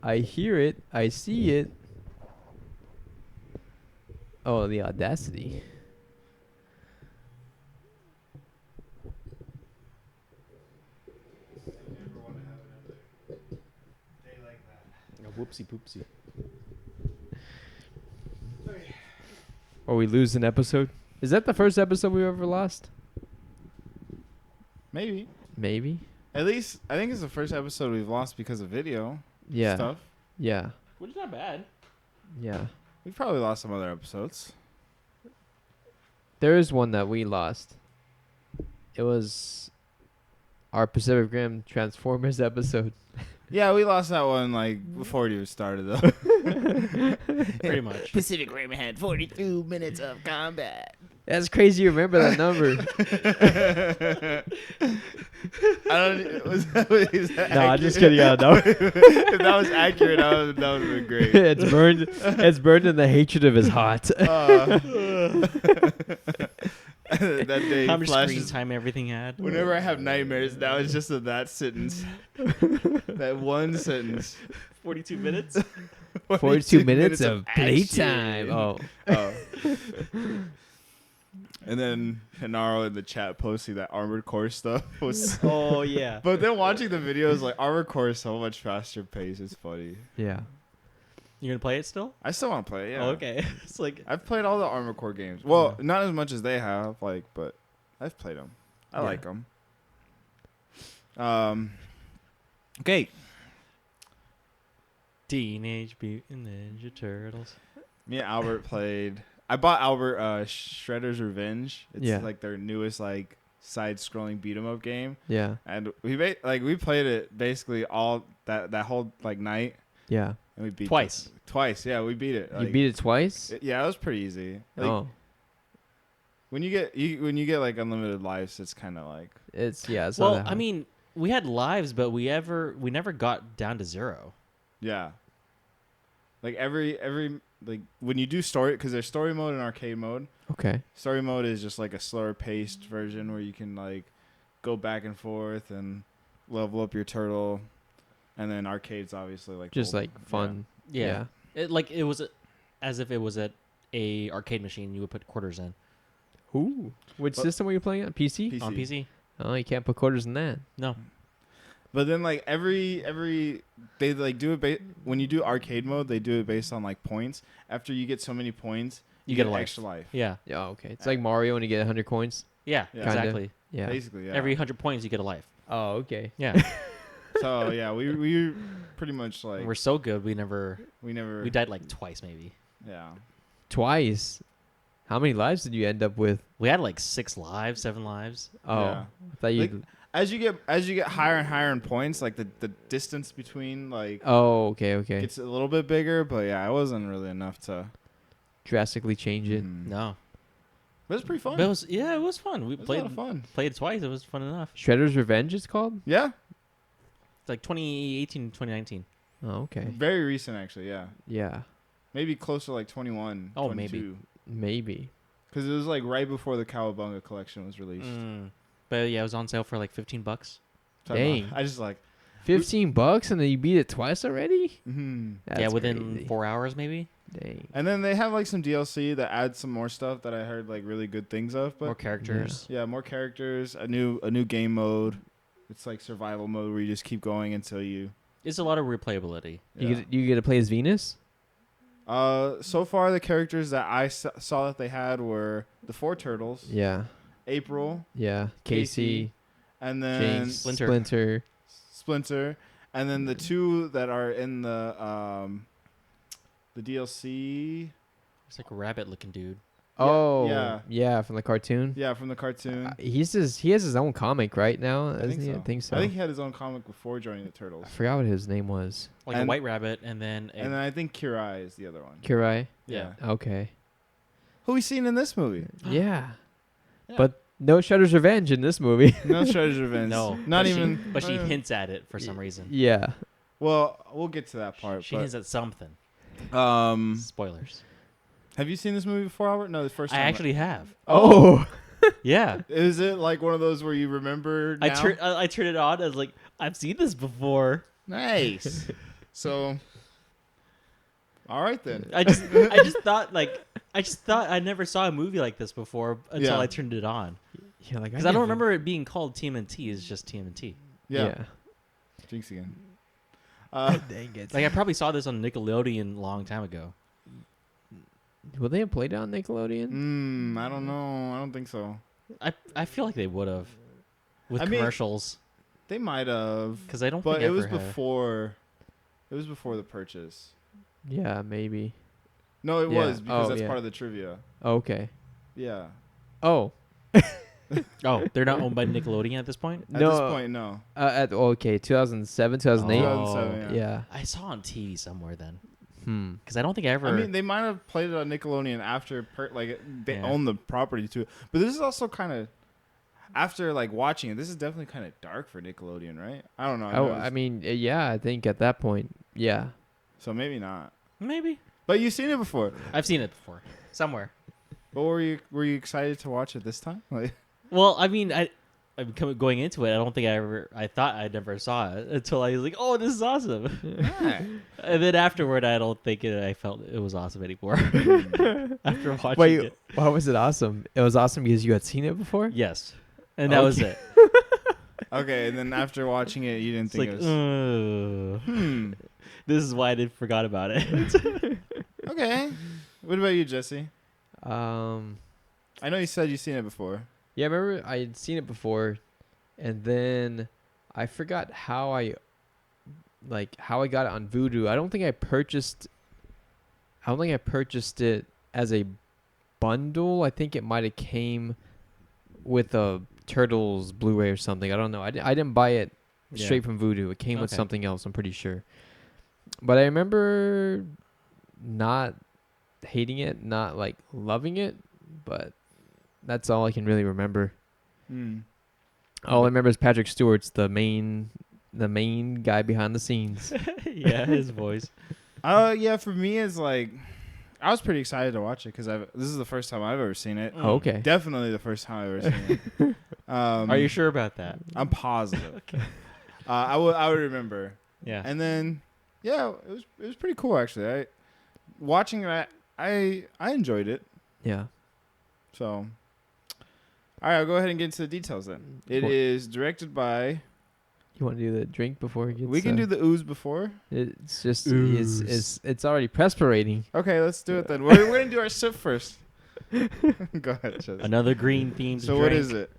I hear it. I see it. Oh, the audacity. Whoopsie poopsie. Or we lose an episode? Is that the first episode we've ever lost? Maybe. Maybe. At least, I think it's the first episode we've lost because of video stuff. Yeah. Which is not bad. Yeah. We've probably lost some other episodes. There is one that we lost. It was our Pacific Rim Transformers episode. Yeah, we lost that one before it even started though. Pretty much. Pacific Rim had 42 minutes of combat. That's crazy. You remember that number? Is that No, I'm accurate? just kidding. No. If that was accurate, that would have been great. It's burned. It's burned in the hatred of his heart. That day How much screen flashes. time everything had? Whenever I have nightmares, now it's just that sentence. That one sentence. 42 minutes? 42 minutes of action. playtime. Oh. And then Hinaro in the chat posting that Armored Core stuff was. Oh, yeah. But then watching the videos, Armored Core is so much faster paced. It's funny. Yeah. You going to play it still? I still want to play it, yeah. Oh, okay. It's like, I've played all the Armored Core games. Well, not as much as they have, but I've played them. I like them. Okay. Teenage Mutant Ninja Turtles. Me and Albert played. I bought Albert Shredder's Revenge. It's like their newest side-scrolling beat 'em up game. Yeah. And we played it basically all that whole night. Yeah. And we beat Twice. Twice, yeah, we beat it. You beat it twice? Yeah, it was pretty easy. Oh. When you get unlimited lives, it's kind of like It's not Well, that hard. I mean, we had lives, but we never got down to 0. yeah. Every when you do story, because there's story mode and arcade mode. Okay. Story mode is just a slower paced version where you can go back and forth and level up your turtle, and then arcade's obviously just fun. Yeah. It was as if it was at a arcade machine. You would put quarters in. Ooh. Which system were you playing on? PC? On PC. Oh, you can't put quarters in that. No. But then every they do it when you do arcade mode, they do it based on points. After you get so many points, You get a life. extra life. Yeah. Yeah, okay. It's like Mario when you get 100 coins. Yeah. Kinda. Exactly. Yeah. Basically, yeah. Every 100 points, you get a life. Oh, okay. Yeah. So yeah, we pretty much We're so good. We we died twice maybe. yeah. Twice. How many lives did you end up with? We had 6 lives, 7 lives. Oh, Yeah. I thought you. As you get higher and higher in points, the distance between Oh, okay. gets a little bit bigger, but yeah, it wasn't really enough to Drastically change it. No. But it was pretty fun. But it was fun. We It was a lot of fun. played it twice. It was fun enough. Shredder's Revenge, it's called. Yeah, It's 2018, 2019. Oh, okay. very recent actually. Yeah, Yeah, maybe close to 21. Oh, 22. maybe. Because it was right before the Cowabunga collection was released. But yeah, it was on sale for $15. So Dang. I just $15 and then you beat it twice already. That's Yeah, within crazy. 4 hours maybe. Dang. And then they have some DLC that adds some more stuff that I heard really good things of. But More characters. yeah, more characters, a new game mode. It's survival mode where you just keep going until you. It's a lot of replayability. Yeah. You get to play as Venus. So far the characters that I saw that they had were the 4 turtles, Yeah. April, Yeah. Casey, and then Jinx, Splinter. Splinter, and then the 2 that are in the DLC. It's like a rabbit-looking dude. Oh, yeah. yeah, from the cartoon. Yeah, from the cartoon. He has his own comic right now. I Doesn't think he? so. I think so. I think he had his own comic before joining the Turtles. I forgot what his name was. Like a And- white rabbit and then And then I think Kirai is the other one. Kirai. yeah. Okay. Who we seen in this movie? Yeah. Yeah. But no Shredder's Revenge in this movie. No Shredder's Revenge. No. Not but even. But she not even- hints at it for some reason. Yeah. Well, we'll get to that part. She hints at something. but, Spoilers. have you seen this movie before, Albert? No, the first I time. actually have. Oh. Yeah. Is it one of those where you remember now? I turned it on. I was like, I've seen this before. Nice. So, All right then. I just thought I never saw a movie like this before until Yeah. I turned it on. Yeah, like Because I don't remember it being called TMNT. It's just TMNT. Yeah. Jinx again. Dang it. Like I probably saw this on Nickelodeon a long time ago. Will they have played it on Nickelodeon? I don't know. I don't think so. I feel like they would have with I mean, commercials They might have. because I don't. But think it was ever have. before. It was before the purchase. Yeah, maybe. No, it Yeah. was because Oh, that's yeah. part of the trivia. Okay. Yeah. Oh. Oh, they're not owned by Nickelodeon at this point. At No. this point, no. Okay, 2007, 2008. Oh. 2007, yeah. Yeah. I saw on TV somewhere then Hmm. because I don't think I ever. I mean, they might have played it on Nickelodeon after, they Yeah. own the property too. But this is also kind of, after like watching it, this is definitely kind of dark for Nickelodeon, right? I don't know. Oh, I mean, yeah, I think at that point, yeah. So maybe not. maybe But you've seen it before. I've seen it before somewhere. But were you excited to watch it this time? Like, Well, I mean, going into it, I don't think I thought I never saw it until I was like, oh, this is awesome. And then afterward, I don't think I felt it was awesome anymore. After watching Wait, it. why was it awesome? It was awesome because you had seen it before? Yes. And that was Okay. it. okay, and then after watching it, you didn't It's think like, it was. this is why I forgot about it. Okay. What about you, Jesse? Um, I know you said you've seen it before. yeah, I remember I had seen it before, and then I forgot how I got it on Vudu. I don't think I purchased it as a bundle. I think it might have came with a Turtles Blu-ray or something. I don't know. I didn't buy it straight from Vudu. It came with Okay. something else, I'm pretty sure. But I remember not hating it, not like loving it, but that's all I can really remember. All I remember is Patrick Stewart's the main guy behind the scenes. Yeah, his voice. Yeah, for me, it's like, I was pretty excited to watch it because this is the first time I've ever seen it. Oh, okay. Definitely the first time I've ever seen it. Are you sure about that? I'm positive. Okay. I would remember. Yeah. And then, yeah, it was pretty cool actually. Watching it, I enjoyed it. Yeah. So, all right, I'll go ahead and get into the details then. It What- is directed by. You want to do the drink before it gets? We can do the ooze before. It's just Ooze. it's already perspirating. Okay, let's do it then. We're gonna do our sip first. Go ahead, Jesse. Another green themed So drink. what is it?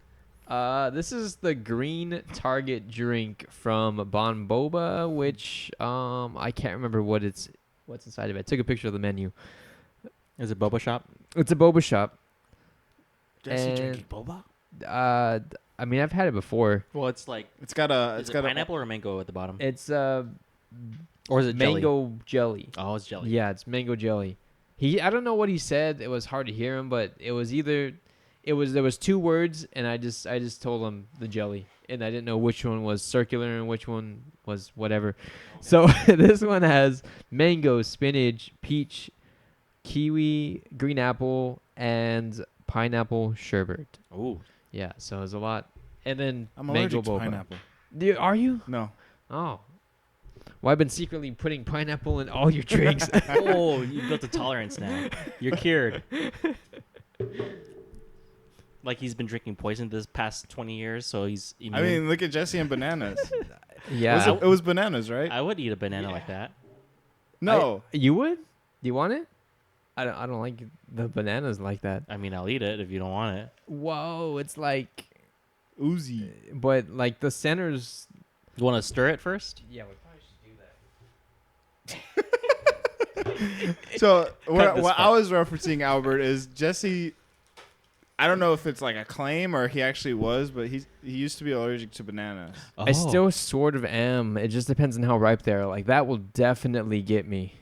This is the Green Target drink from Bon Boba, which I can't remember what's inside of it. I took a picture of the menu. Is it Boba Shop? It's a boba shop. Jesse And- drinking boba. I mean, I've had it before. Well, it's like It's got a. is It's it got pineapple or mango at the bottom? It's Or is it jelly? mango jelly. Oh, it's jelly. Yeah, it's mango jelly. I don't know what he said. It was hard to hear him, but it was there was two words, and I just told him the jelly, and I didn't know which one was circular and which one was whatever. So this one has mango, spinach, peach, kiwi, green apple, and pineapple sherbet. Ooh. Yeah, so there's a lot, and then I'm mango allergic to boba. pineapple. Are you? No. Oh. Well, I've been secretly putting pineapple in all your drinks. Oh, you built a tolerance now. You're cured. Like he's been drinking poison this past 20 years, so he's immune. I mean, look at Jesse and bananas. Yeah. It was bananas, right? I would eat a banana like that. No. You would? Do you want it? I don't like the bananas like that. I mean, I'll eat it if you don't want it. Whoa, it's like, Oozy. but like the centers. You want to stir it first? Yeah, we probably should do that. So what this I part. was referencing, Albert, is Jesse. I don't know if it's like a claim or he actually was, but he used to be allergic to bananas. I still sort of am. It just depends on how ripe they are. Like that will definitely get me.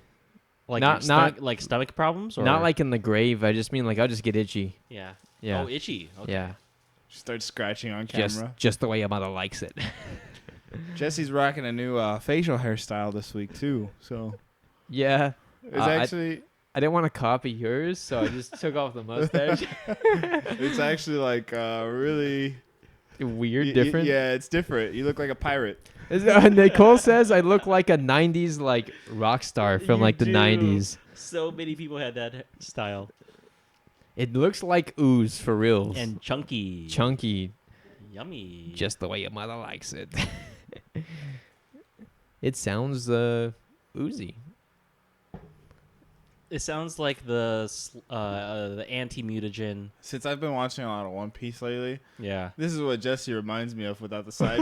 like not- stomach problems, or Not like in the grave. I just mean like I'll just get itchy. yeah. Yeah. Oh, itchy. Okay. Yeah. Start scratching on camera. Just the way your mother likes it. Jesse's rocking a new facial hairstyle this week too. So Yeah. it's I actually didn't want to copy yours, so I just took off the mustache. it's actually like really Weird, y- y- different. yeah, it's different. You look like a pirate. Nicole says I look like a '90s like rock star from You like the do. '90s. So many people had that style. It looks like ooze for real. And chunky. Chunky, Yummy. just the way your mother likes it. It sounds oozy. It sounds like the anti-mutagen. Since I've been watching a lot of One Piece lately, Yeah. this is what Jesse reminds me of without the side.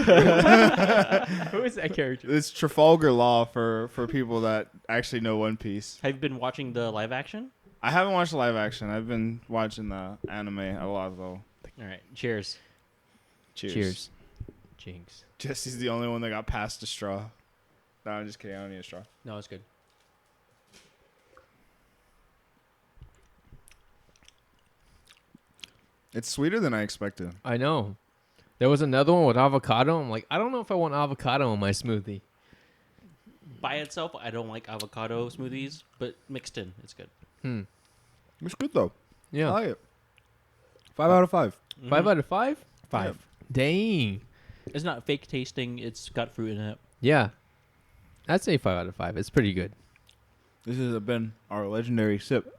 Who is that character? It's Trafalgar Law for people that actually know One Piece. Have you been watching the live action? I haven't watched the live action. I've been watching the anime a lot though. All right. Cheers. Cheers. Jinx. Jesse's the only one that got past the straw. No, I'm just kidding. I don't need a straw. No, it's good. It's sweeter than I expected. I know. There was another one with avocado. I'm like, I don't know if I want avocado in my smoothie. By itself, I don't like avocado smoothies, but mixed in, it's good. It's good though. Yeah. I like it. 5 out of 5. 5 out of 5? 5. Dang. It's not fake tasting. It's got fruit in it. Yeah. I'd say 5 out of 5. It's pretty good. This has been our legendary sip.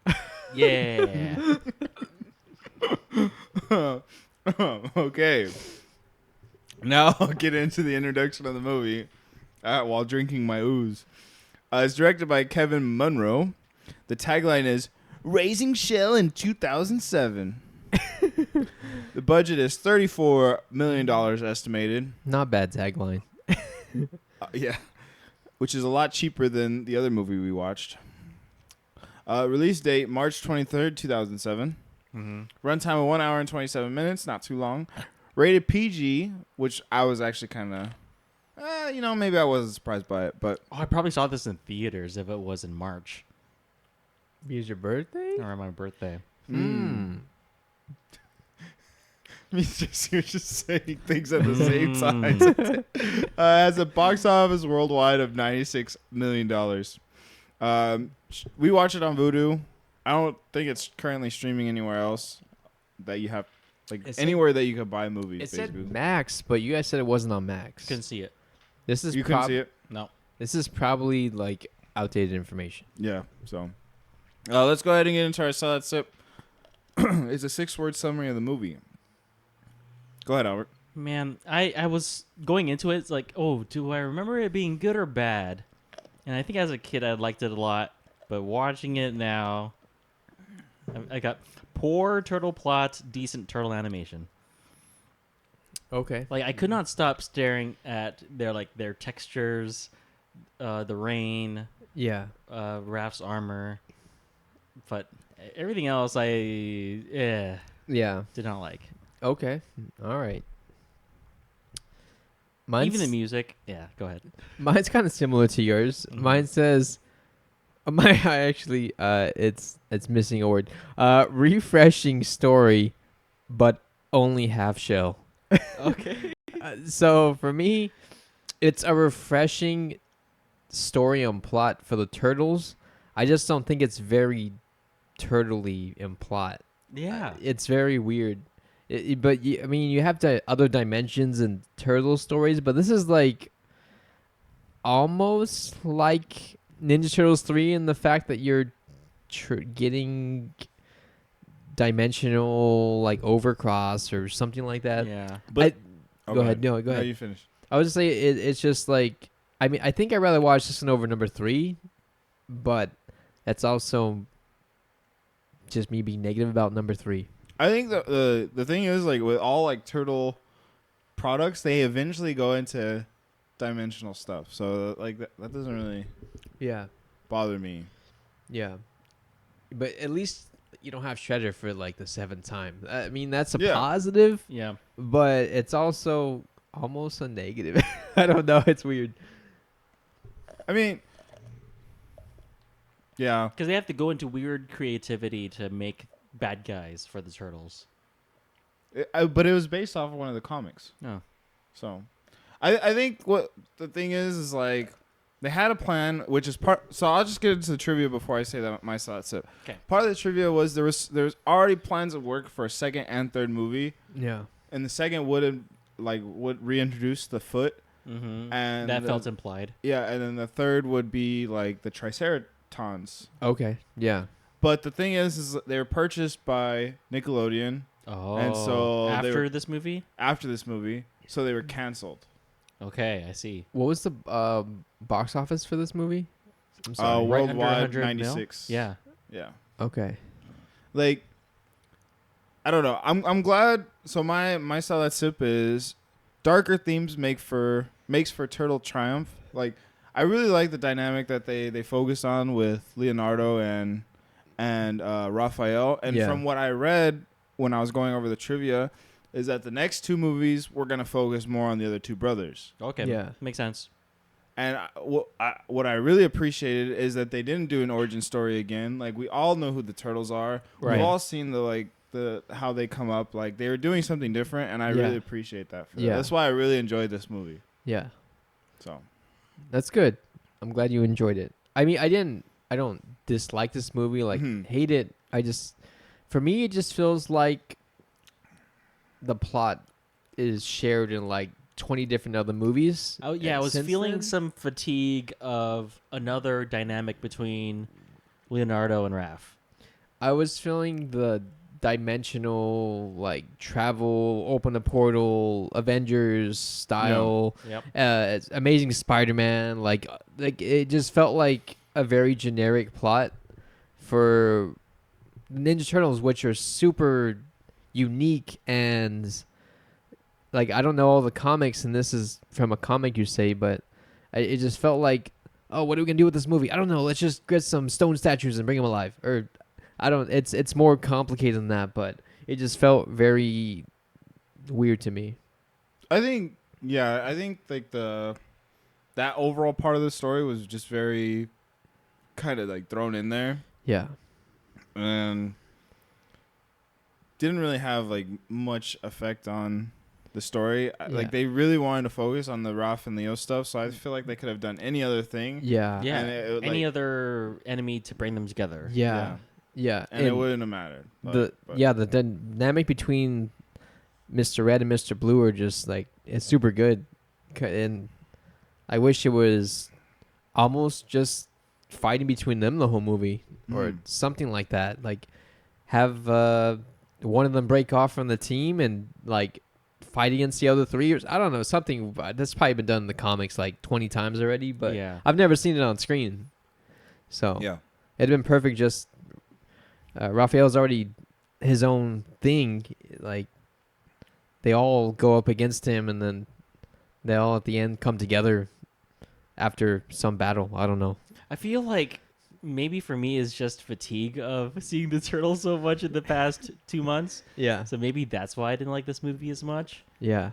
Yeah. Okay. Now I'll get into the introduction of the movie while drinking my ooze. It's directed by Kevin Munro. The tagline is Raising Shell in 2007. The budget is $34 million estimated. Not bad tagline. Yeah. Which is a lot cheaper than the other movie we watched. Release date March 23rd, 2007. Runtime of 1 hour and 27 minutes. Not too long. Rated PG, which I was actually kind of, maybe I wasn't surprised by it. But Oh, I probably saw this in theaters if it was in March It's your birthday? or my birthday. you're just saying things at the same time. Has a box office worldwide of $96 million. We watch it on Vudu. I don't think it's currently streaming anywhere else that you have, anywhere that you could buy movies. It said basically. Max, but you guys said it wasn't on Max. Couldn't see it. This is You couldn't see it? No. This is probably like outdated information. Yeah, so. Let's go ahead and get into our salad sip. It's a 6-word summary of the movie. Go ahead, Albert. Man, I was going into it. It's like, oh, do I remember it being good or bad? And I think as a kid, I liked it a lot. But watching it now, I got poor turtle plot, decent turtle animation. Okay. Like I could not stop staring at their textures, the rain, Yeah. Raph's armor, but everything else Yeah. did not like. Okay. All right. Even the music. Yeah, go ahead. Mine's kind of similar to yours. Mhm. Mine says, it's missing a word. Refreshing story, but only half shell. Okay. So for me, it's a refreshing story and plot for the turtles. I just don't think it's very turtle-y in plot. Yeah. It's very weird. You have other dimensions and turtle stories, but this is like almost like Ninja Turtles 3 in the fact that you're getting dimensional like overcross or something like that. Yeah. But Go ahead. No, go No, ahead. you finish. I would just say it's just like I think I'd rather watch this one over number 3, but that's also just me being negative about number 3. I think the thing is, like, with all, like, turtle products, they eventually go into dimensional stuff. So, like, that doesn't really Yeah. bother me. Yeah. But at least you don't have Shredder for like the 7th time. I mean, that's a Yeah. positive, Yeah. but it's also almost a negative. I don't know. It's weird. I mean, yeah. Because they have to go into weird creativity to make bad guys for the turtles. But it was based off of one of the comics. Oh. So, I think what the thing is like, they had a plan, which is part. So I'll just get into the trivia before I say that my thoughts. So, Okay. part of the trivia was there's already plans of work for a second and third movie, Yeah. and the second would reintroduce the foot Mm-hmm. And That felt implied. Yeah, and then the third would be like the Triceratons. Okay. Yeah. But the thing is they were purchased by Nickelodeon. Oh, And so they after were, this movie? after this movie, so they were canceled. Okay, I see. What was the box office for this movie? I'm sorry. Right under Worldwide 100 mil? 96. Yeah. Yeah. Okay. Like, I don't know. I'm glad. So my salad sip is darker themes makes for turtle triumph. Like, I really like the dynamic that they focused on with Leonardo and Raphael. And Yeah. from what I read when I was going over the trivia, is that the next two movies we're gonna focus more on the other two brothers. Okay. Yeah. Makes sense. And what I really appreciated is that they didn't do an origin story again. Like, we all know who the turtles are. Right. We've all seen the how they come up. Like, they were doing something different, and I Yeah. really appreciate that. Yeah. That's why I really enjoyed this movie. Yeah. So That's good. I'm glad you enjoyed it. I mean, I don't dislike this movie, like Mhm. hate it. For me, it just feels like the plot is shared in like 20 different other movies. Oh yeah, I was since feeling then. some fatigue of another dynamic between Leonardo and Raph. I was feeling the dimensional, like travel, open the portal, Avengers style, Yep. it's Amazing Spider-Man. Like it just felt like a very generic plot for Ninja Turtles, which are super unique and like I don't know all the comics, and this is from a comic you say, but it just felt like, oh, what are we gonna do with this movie? I don't know. Let's just get some stone statues and bring them alive, or I don't. It's more complicated than that, but it just felt very weird to me. I think like that overall part of the story was just very kind of like thrown in there Yeah, and didn't really have like much effect on the story. Yeah. Like, they really wanted to focus on the Raph and Leo stuff, so I feel like they could have done any other thing. yeah, Yeah. And it, Any like, other enemy to bring them together. yeah, yeah. and it wouldn't have mattered. The dynamic between Mr. Red and Mr. Blue are just like it's super good, and I wish it was almost just fighting between them the whole movie or something like that. Like have one of them break off from the team and like fight against the other three, or I don't know, something that's probably been done in the comics like 20 times already, but Yeah. I've never seen it on screen. So yeah. it'd been perfect. Just Raphael's already his own thing. Like they all go up against him, and then they all at the end come together after some battle. I don't know. I feel like maybe for me is just fatigue of seeing the turtles so much in the past 2 months. Yeah. So maybe that's why I didn't like this movie as much. Yeah.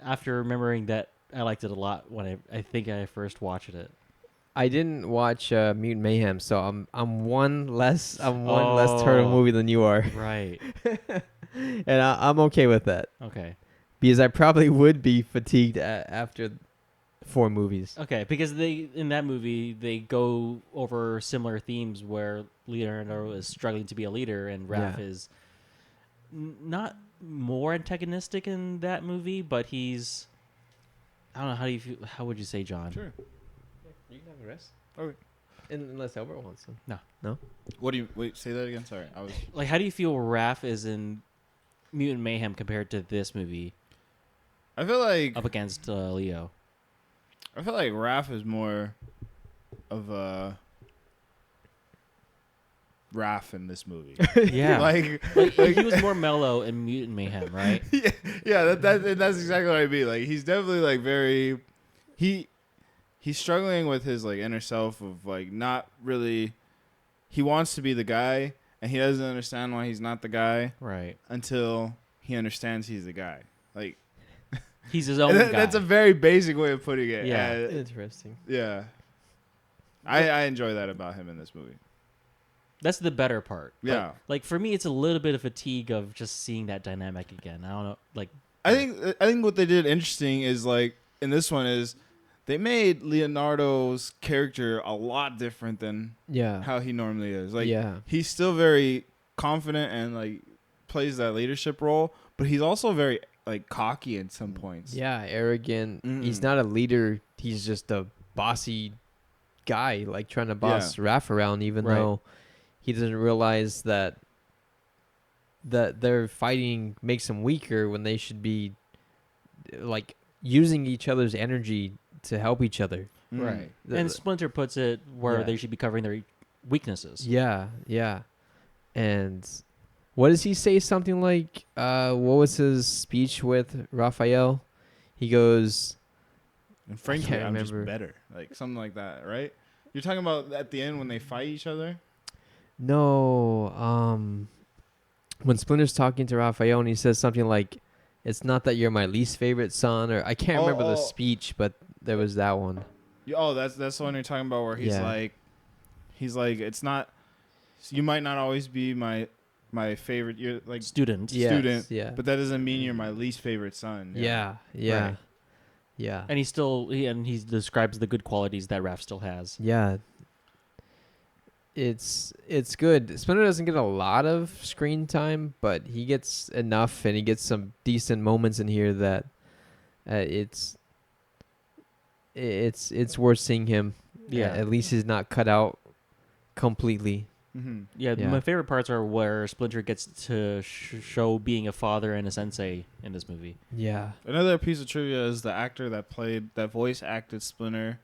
After remembering that I liked it a lot when I think I first watched it. I didn't watch Mutant Mayhem, so I'm one less less turtle movie than you are, Right. and I'm okay with that Okay. because I probably would be fatigued after 4 movies. Okay, because in that movie they go over similar themes where Leonardo is struggling to be a leader and Raph Yeah. is not more antagonistic in that movie, but he's I don't know how do you feel, how would you say, John? Sure. You can have the rest. Okay. Unless Albert wants some. No. What do you wait? Say that again. Sorry, I was. Like how do you feel Raph is in Mutant Mayhem compared to this movie I feel like up against Leo? Raph is more of a Raph in this movie. Yeah. like He was more mellow in Mutant Mayhem, right? yeah, that's exactly what I mean. Like, he's definitely like very he's struggling with his like inner self of like not really. He wants to be the guy, and he doesn't understand why he's not the guy Right. until he understands he's the guy. Like, He's his own guy. that's a very basic way of putting it. Yeah. Interesting. Yeah. I enjoy that about him in this movie. That's the better part. But, Yeah. like for me, it's a little bit of fatigue of just seeing that dynamic again. I don't know. Like I think what they did interesting is like in this one is they made Leonardo's character a lot different than Yeah. how he normally is. Like, yeah. he's still very confident and like plays that leadership role, but he's also very like cocky at some points. Yeah, arrogant. He's Mm. not a leader. He's just a bossy guy, like trying to boss Raph around, even Right. though he doesn't realize that their fighting makes them weaker when they should be like using each other's energy to help each other. Mm. Right. The- And the- Splinter puts it where Yeah. they should be covering their weaknesses. Yeah, yeah. And what does he say? Something like, what was his speech with Raphael? He goes, And frankly, can't I'm just remember. better. Like something like that, right? You're talking about at the end when they fight each other? no, when Splinter's talking to Raphael and he says something like, it's not that you're my least favorite son, or I can't remember the speech, but there was that one. Oh, that's the one you're talking about where he's Yeah. like, it's not. You might not always be my favorite. You're like, Student. Yes, student, yeah. but that doesn't mean you're my least favorite son. Yeah, yeah. Right. Yeah. And he describes the good qualities that Raph still has. Yeah. It's good. Splinter doesn't get a lot of screen time, but he gets enough, and he gets some decent moments in here that it's worth seeing him. Yeah. At least he's not cut out completely. Mm-hmm. Yeah, Yeah. my favorite parts are where Splinter gets to show being a father and a sensei in this movie. Yeah. Another piece of trivia is the actor that voice acted Splinter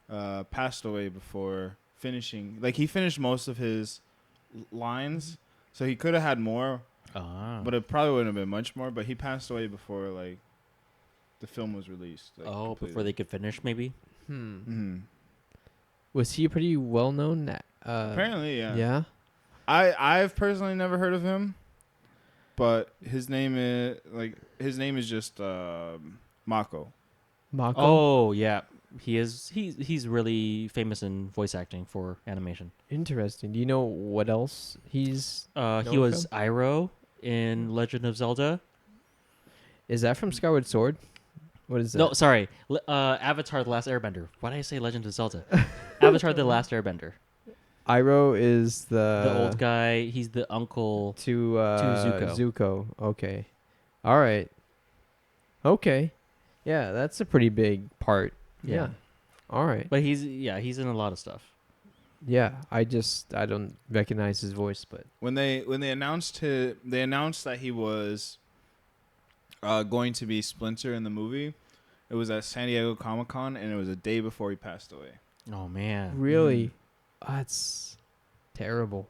passed away before finishing. Like he finished most of his lines, so he could have had more, but it probably wouldn't have been much more. But he passed away before like the film was released. Like, before completely. they could finish, maybe. Mm-hmm. Was he pretty well known? Apparently, yeah. Yeah. I've personally never heard of him, but his name is just Mako. Mako. Oh yeah, he is. He's really famous in voice acting for animation. Interesting. Do you know what else he's? He Known was Iroh in Legend of Zelda. Is that from Skyward Sword? What is that? No, sorry, Avatar: The Last Airbender. Why did I say Legend of Zelda? Avatar: The Last Airbender. Iroh is The old guy. He's the uncle. to Zuko. Zuko. Okay. All right. Okay. Yeah, that's a pretty big part. Yeah. All right. But he's in a lot of stuff. Yeah, I don't recognize his voice, but When they announced that he was going to be Splinter in the movie. It was at San Diego Comic-Con, and it was a day before he passed away. Oh man. really, that's terrible.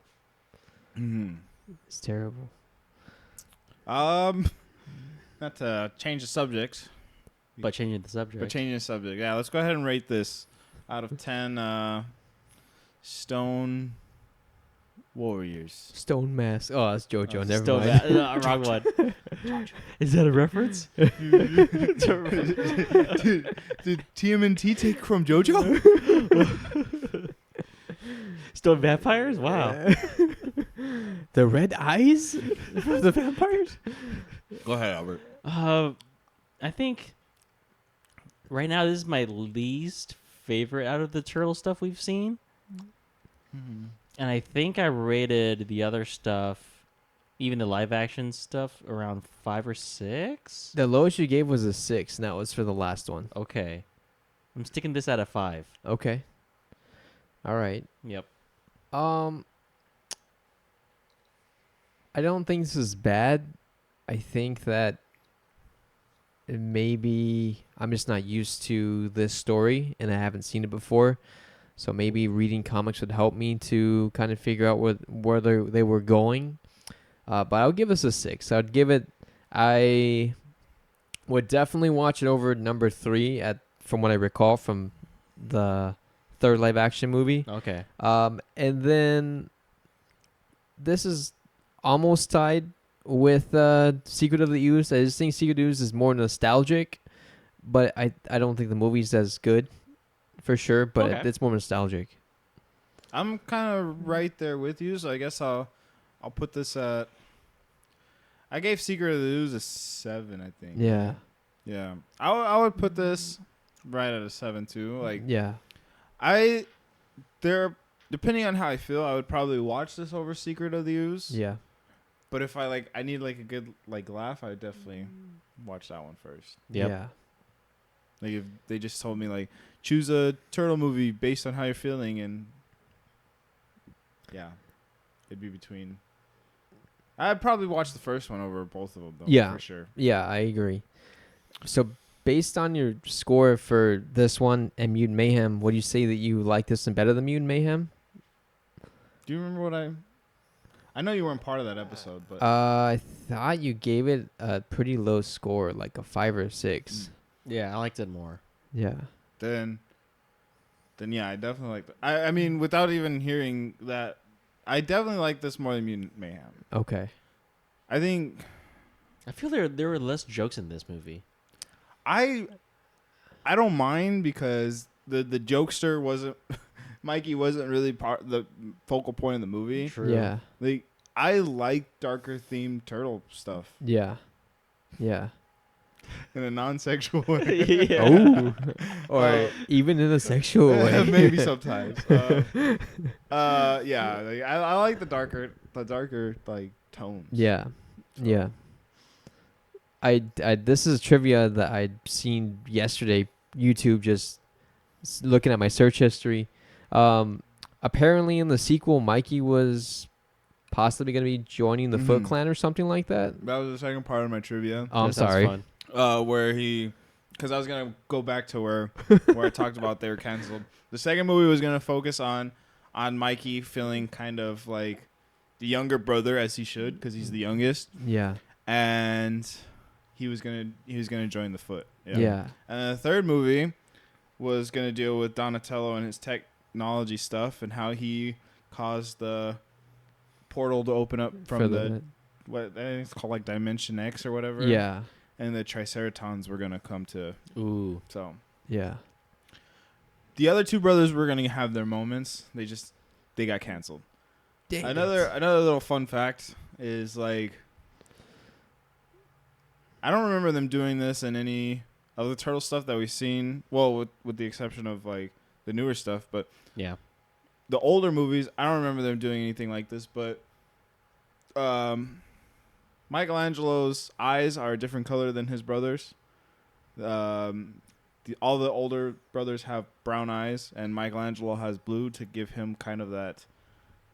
Mm-hmm. It's terrible. Not to change the subject, But changing the subject. but changing the subject. Yeah, let's go ahead and rate this out of 10 Stone Warriors. Stone Mask. Oh, that's JoJo. Never Still mind. wrong one. Is that a reference? Did TMNT take from JoJo? Still vampires? Wow. The red eyes of the vampires. Go ahead, Albert. I think right now this is my least favorite out of the turtle stuff we've seen. And I think I rated the other stuff, even the live action stuff, around 5 or 6. The lowest you gave was a 6, and that was for the last one. Okay. I'm sticking this at a 5. Okay. All right. Yep. I don't think this is bad. I think that maybe I'm just not used to this story and I haven't seen it before. So maybe reading comics would help me to kind of figure out where they were going. But I'll give this a 6. I would definitely watch it over number 3 from what I recall from the third live action movie. Okay. And then this is almost tied with Secret of the Ooze. I just think Secret of the Ooze is more nostalgic, but I don't think the movie's as good for sure, but Okay. it's more nostalgic. I'm kind of right there with you, so I guess I'll put this at. I gave Secret of the Ooze a 7, I think. Yeah. Yeah. I would put this right at a 7 too. Like Yeah. depending on how I feel, I would probably watch this over Secret of the Ooze. Yeah. But if I need like a good like laugh, I would definitely watch that one first. Yep. Yeah. Like if they just told me like choose a turtle movie based on how you're feeling, and yeah, it'd be between. I'd probably watch the first one over both of them though. Yeah. For sure. Yeah, I agree. So based on your score for this one and Mutant Mayhem, would you say that you like this one better than Mutant Mayhem? Do you remember what I know you weren't part of that episode, but I thought you gave it a pretty low score, like a 5 or 6. Yeah, I liked it more. Yeah. then yeah, I definitely like that. I mean, without even hearing that, I definitely like this more than Mutant Mayhem. Okay. I think I feel there were less jokes in this movie. I don't mind because the jokester wasn't Mikey wasn't really the focal point of the movie. True. Yeah. Like I like darker themed turtle stuff Yeah. Yeah. in a non-sexual way. Yeah. Oh. Or even in a sexual way. Maybe sometimes. Yeah, like, I like the darker like tones. Yeah. So. Yeah. I this is trivia that I'd seen yesterday. YouTube, just looking at my search history. Apparently in the sequel, Mikey was possibly going to be joining the Foot Mhm. Clan or something like that. That was the second part of my trivia. Oh, I'm That sounds sorry. fun. Where because I was gonna go back to where I talked about they were canceled. The second movie was gonna focus on Mikey feeling kind of like the younger brother as he should because he's the youngest, Yeah. and he was gonna join the Foot. Yeah. And the third movie was gonna deal with Donatello and his technology stuff and how he caused the portal to open up For from the what I think it's called like Dimension X or whatever. Yeah. And the Triceratons were gonna come to. Ooh. So Yeah. the other two brothers were gonna have their moments. They got canceled. Dang Another little fun fact is like I don't remember them doing this in any of the turtle stuff that we've seen. Well, with the exception of like the newer stuff, but Yeah. the older movies, I don't remember them doing anything like this. But Michelangelo's eyes are a different color than his brothers. All the older brothers have brown eyes, and Michelangelo has blue to give him kind of that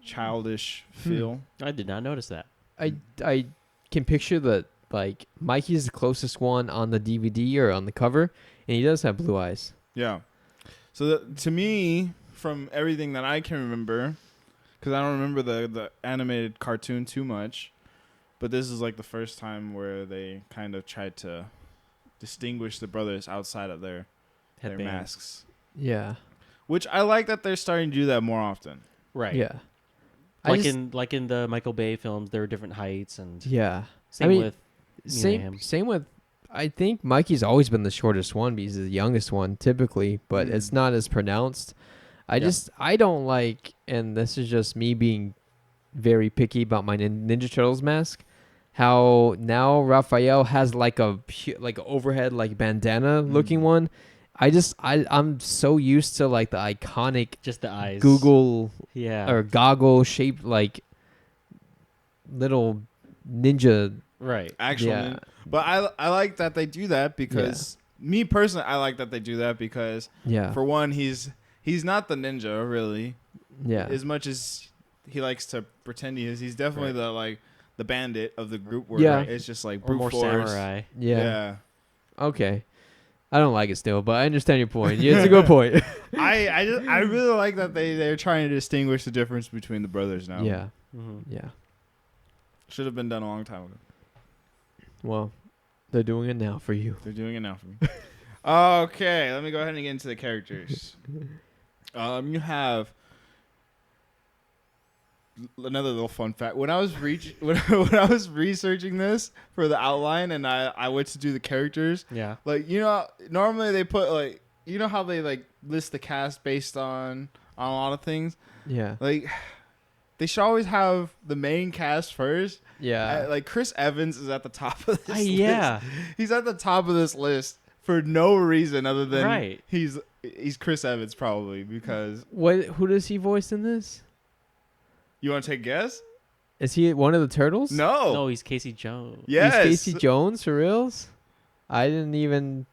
childish feel. I did not notice that. I can picture that, like, Mikey's the closest one on the DVD or on the cover, and he does have blue eyes. Yeah. So to me, from everything that I can remember, because I don't remember the animated cartoon too much, but this is like the first time where they kind of tried to distinguish the brothers outside of their Headband. masks. Yeah. Which I like that they're starting to do that more often. Right. Yeah. I just- Like in the Michael Bay films, there are different heights and Yeah. same I mean, with Mayhem. Same with, I think Mikey's always been the shortest one because he's the youngest one typically, but it's not as pronounced. I don't like, and this is just me being very picky about my Ninja Turtles mask, how now Raphael has like a overhead like bandana looking one. I'm so used to like the iconic just the eyes. Google Yeah. or goggle shaped like little ninja. Right. Actually, Yeah. but I like that they do that because me personally, I like that they do that because Yeah. for one, he's not the ninja really, Yeah. as much as he likes to pretend he is. He's definitely the bandit of the group. Where Yeah. it's just like Or brute more force. samurai. Yeah. Okay. I don't like it still, but I understand your point. Yeah, it's a good point. I really like that they're trying to distinguish the difference between the brothers now. Yeah. Mm-hmm. Yeah. Should have been done a long time ago. Well, they're doing it now for you. They're doing it now for me. Okay, let me go ahead and get into the characters. You have another little fun fact. When I was when I was researching this for the outline, and I went to do the characters, Yeah. like normally they put like how they like list the cast based on a lot of things. Yeah. Like they should always have the main cast first. Yeah. Like Chris Evans is at the top of this. Yeah. list. He's at the top of this list for no reason other than Right. he's Chris Evans probably because Who does he voice in this? you want to take a guess? Is he one of the turtles? No. No, he's Casey Jones. Yes. He's Casey Jones for reals? I didn't even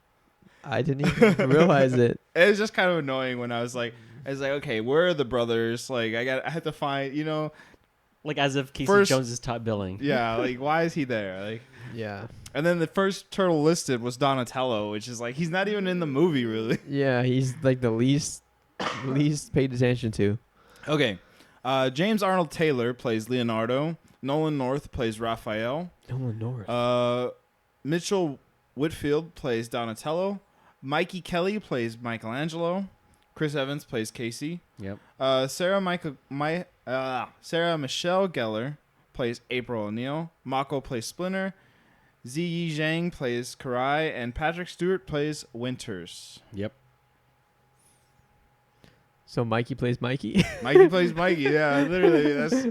realize it. It was just kind of annoying when I was like, okay, where are the brothers? Like, I had to find, Like as if Casey First- Jones is top billing. yeah, like why is he there? Like, Yeah. and then the first turtle listed was Donatello, which is like he's not even in the movie really. Yeah, he's like the least paid attention to. Okay, James Arnold Taylor plays Leonardo. Nolan North plays Raphael. Nolan North. Mitchell Whitfield plays Donatello. Mikey Kelly plays Michelangelo. Chris Evans plays Casey. Yep. Sarah Michelle Gellar plays April O'Neil. Mako plays Splinter. Ziyi Zhang plays Karai, and Patrick Stewart plays Winters. Yep. So Mikey plays Mikey. Mikey plays Mikey. Yeah, literally. That's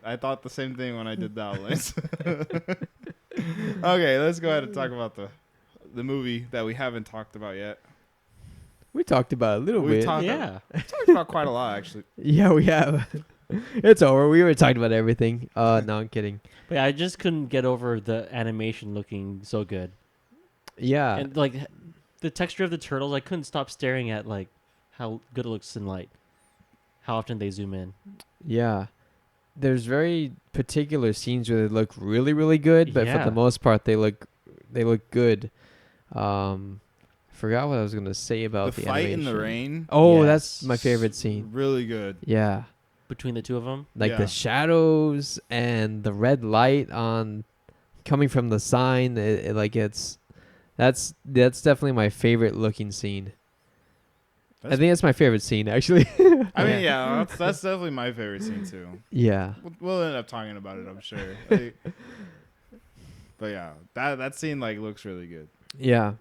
I thought the same thing when I did that list. Okay, let's go ahead and talk about the movie that we haven't talked about yet. We talked about it a little We bit. talked Yeah. talked about quite a lot actually. Yeah, we have. It's over. We were talking about everything. No, I'm kidding. But yeah, I just couldn't get over the animation looking so good. Yeah. And like the texture of the turtles, I couldn't stop staring at like how good it looks in light. How often they zoom in. Yeah. There's very particular scenes where they look really, really good, but for Yeah. the most part they look good. Forgot what I was gonna say about The the fight in the animation. rain, Oh, Yes. that's my favorite scene. really good. Yeah. Between the two of them. Like Yeah. the shadows and the red light on coming from the sign. That's definitely my favorite looking scene. I think that's my favorite scene actually. I mean, yeah, that's definitely my favorite scene too. Yeah. We'll end up talking about it, I'm sure. Like, but yeah, that scene like looks really good. Yeah.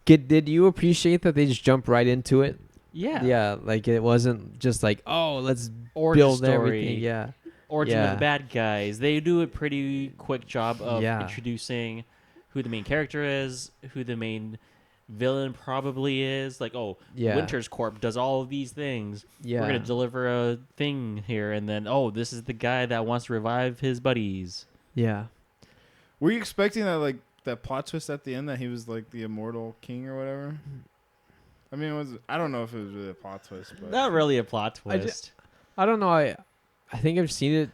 Did you appreciate that they just jumped right into it? Yeah. Yeah, like it wasn't just like, oh, let's Origin build story. everything. Yeah. Origin Yeah. of the bad guys. They do a pretty quick job of Yeah. introducing who the main character is, who the main villain probably is. Like, oh, Yeah. Winter's Corp does all of these things. Yeah. We're gonna deliver a thing here, and then this is the guy that wants to revive his buddies. Yeah. Were you expecting that plot twist at the end that he was like the immortal king or whatever? I mean, I don't know if it was really a plot twist, but Not really a plot I ju- twist. I don't know. I think I've seen it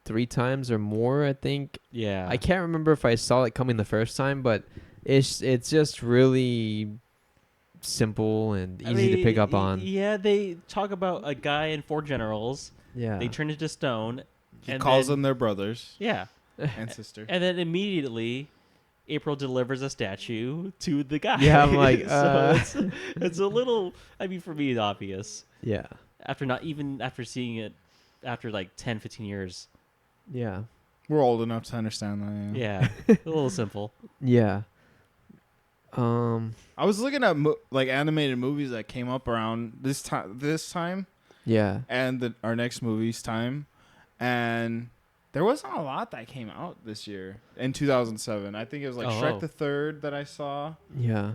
3 times or more, I think. Yeah. I can't remember if I saw it coming the first time, but it's just really simple and easy to pick up on. Yeah, they talk about a guy and 4 generals. Yeah. They turn into stone. he and calls then- them their brothers Yeah. and sister. And then immediately, April delivers a statue to the guy. Yeah, I'm like, so it's a little. I mean, for me, it's obvious. Yeah. After seeing it, after like 10, 15 years. Yeah. We're old enough to understand that. Yeah, a little simple. Yeah. I was looking at animated movies that came up around this time, Yeah. and our next movie's time, and there wasn't a lot that came out this year in 2007. I think it was like Shrek the Third that I saw. Yeah.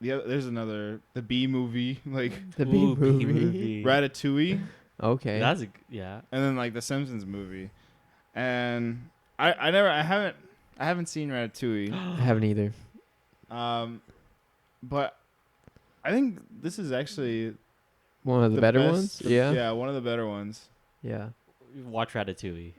There's another the Bee movie, like The Bee Ooh, Bee movie. Ratatouille, Okay. That's yeah. and then like the Simpsons movie, and I haven't seen Ratatouille, I haven't either. but I think this is actually One of the better best- ones? Yeah. yeah, one of the better ones. Yeah. Watch Ratatouille.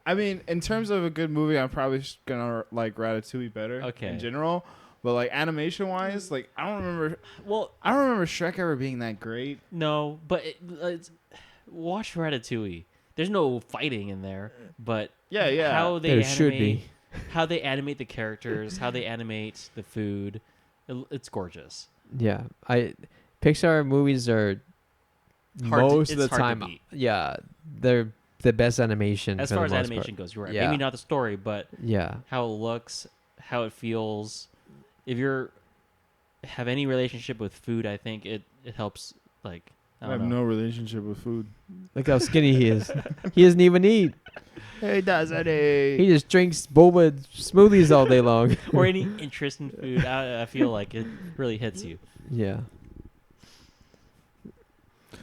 I mean, in terms of a good movie, I'm probably gonna like Ratatouille better. Okay. In general, but like animation wise, like I don't remember Shrek ever being that great. No, but watch Ratatouille. There's no fighting in there, but Yeah. how they There animate, should be. how they animate the characters, how they animate the food, it's gorgeous. Yeah. Pixar movies are most of the it's hard to time. beat. Yeah. They're the best animation. As for far the as most animation part. goes, you're right. Yeah. Maybe not the story, but Yeah. how it looks, how it feels. If you're have any relationship with food, I think it helps. Like I I have don't know. no relationship with food. Look how skinny he is. He doesn't even eat. Hey, doesn't He just drinks boba smoothies all day long. or any interest in food. I feel like it really hits you. Yeah.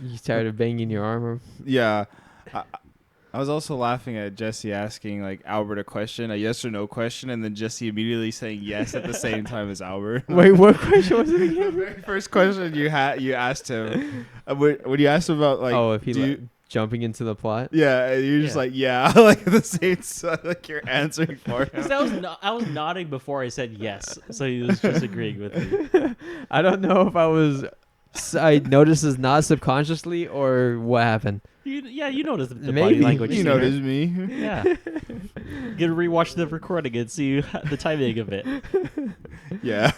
You tired of banging your arm? Yeah. I was also laughing at Jesse asking like Albert a question, a yes or no question, and then Jesse immediately saying yes at the same time as Albert. Wait, what question was it The again? very first question you asked him when you asked him about like, Oh, if he do you, jumping into the plot. yeah, and you're just Yeah. like yeah, like at the same time, like you're answering for him. Because I was nodding before I said yes, so he was just agreeing with me. I don't know if I noticed this not subconsciously or what happened. You noticed the body Maybe. language. You there. noticed me. Yeah. Get to rewatch the recording and see the timing of it. Yeah.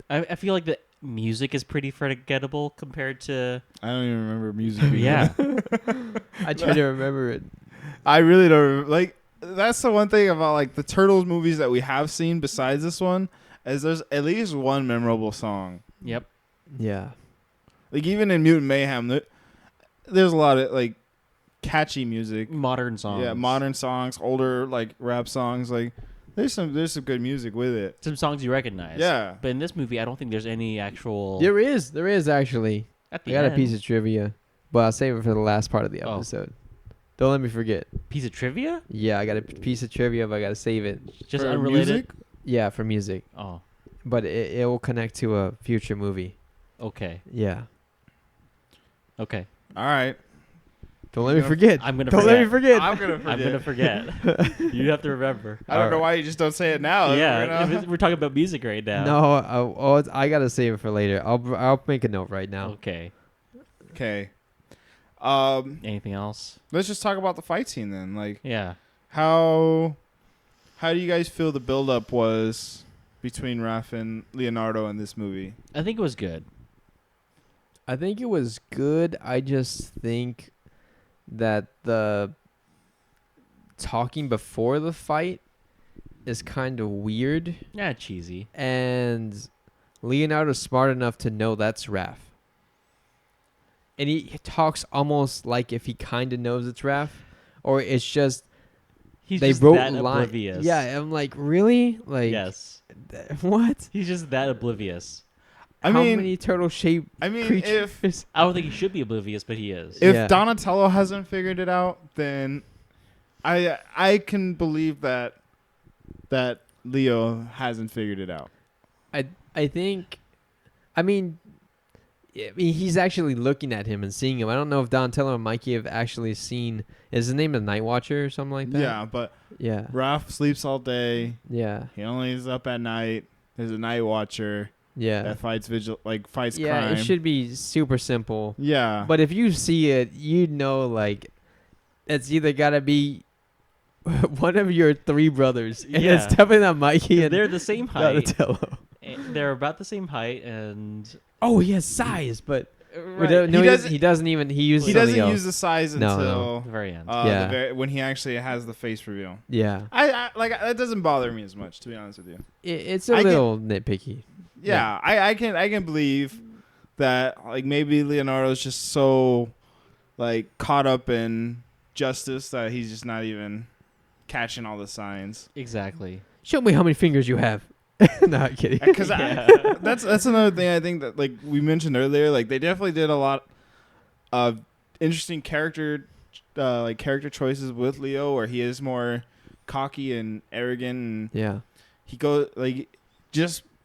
I feel like the music is pretty forgettable compared to. I don't even remember music. being Yeah. I try to remember it. I really don't remember. Like that's the one thing about like the Turtles movies that we have seen besides this one is there's at least one memorable song. Yep. Yeah. Like even in Mutant Mayhem, there's a lot of like catchy music. Modern songs. Yeah, modern songs, older like rap songs. Like there's some good music with it. Some songs you recognize. Yeah. But in this movie, I don't think there's any actual. There is actually. At I the got end. a piece of trivia, but I'll save it for the last part of the Oh. episode. Don't let me forget. Piece of trivia? Yeah, I got a piece of trivia, but I got to save it. Just For unrelated. music? Yeah, for music, Oh, but it will connect to a future movie. okay. Yeah. Okay. All right. Don't let me forget. I'm gonna Don't forget. let me forget. I'm gonna forget. I'm gonna forget. You have to remember. I don't know why you just don't say it now. Yeah, we're talking about music right now. No, I gotta save it for later. I'll make a note right now. Okay. Okay. Anything else? Let's just talk about the fight scene then. Like Yeah. how do you guys feel the build up was between Raph and Leonardo in this movie? I think it was good. I think it was good. I just think that the talking before the fight is kind of weird, Yeah, cheesy. and Leonardo's smart enough to know that's Raph. And he talks almost like if he kind of knows it's Raph, or it's just He's they just wrote that line. oblivious. Yeah, I'm like, really? Like, Yes. What? He's just that oblivious. I How mean, many turtle-shaped I mean, creatures? I don't think he should be oblivious, but he is. if Yeah. Donatello hasn't figured it out, then I can believe that Leo hasn't figured it out. I think, I mean, he's actually looking at him and seeing him. I don't know if Donatello and Mikey have actually seen. Is his name the Night Watcher or something like that? Yeah, but Yeah. Raph sleeps all day. Yeah. He only is up at night. There's a night watcher Yeah. that fights fights Yeah. crime. It should be super simple. Yeah. But if you see it, you know, like, it's either got to be one of your three brothers. And Yeah. it's definitely not Mikey and They're the same height. Donatello. They're about the same height, and Oh, he has size, but right. no, He he doesn't even. He uses he something doesn't else. use the size No, until at the very end. Yeah. when he actually has the face reveal. Yeah. I like that doesn't bother me as much, to be honest with you. It's a I little nitpicky. Yeah, I can believe that like maybe Leonardo's just so like caught up in justice that he's just not even catching all the signs. Exactly. Show me how many fingers you have. Not kidding. Because Yeah. that's another thing I think that like we mentioned earlier. Like they definitely did a lot of interesting character choices with Leo, where he is more cocky and arrogant, and Yeah.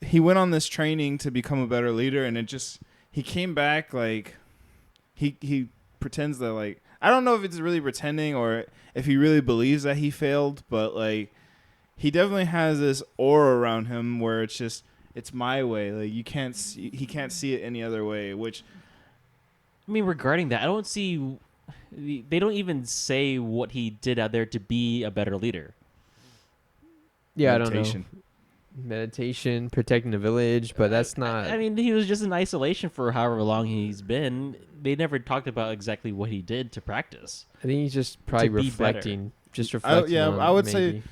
he went on this training to become a better leader, and he came back like he pretends that like I don't know if it's really pretending or if he really believes that he failed, but like he definitely has this aura around him where it's my way. Like he can't see it any other way, which I mean, regarding that, I don't see. They don't even say what he did out there to be a better leader. Yeah, meditation. I don't know. Meditation, protecting the village, but that's not. I mean, he was just in isolation for however long he's been. They never talked about exactly what he did to practice. I think he's just probably be better. reflecting. Just reflecting. on I would say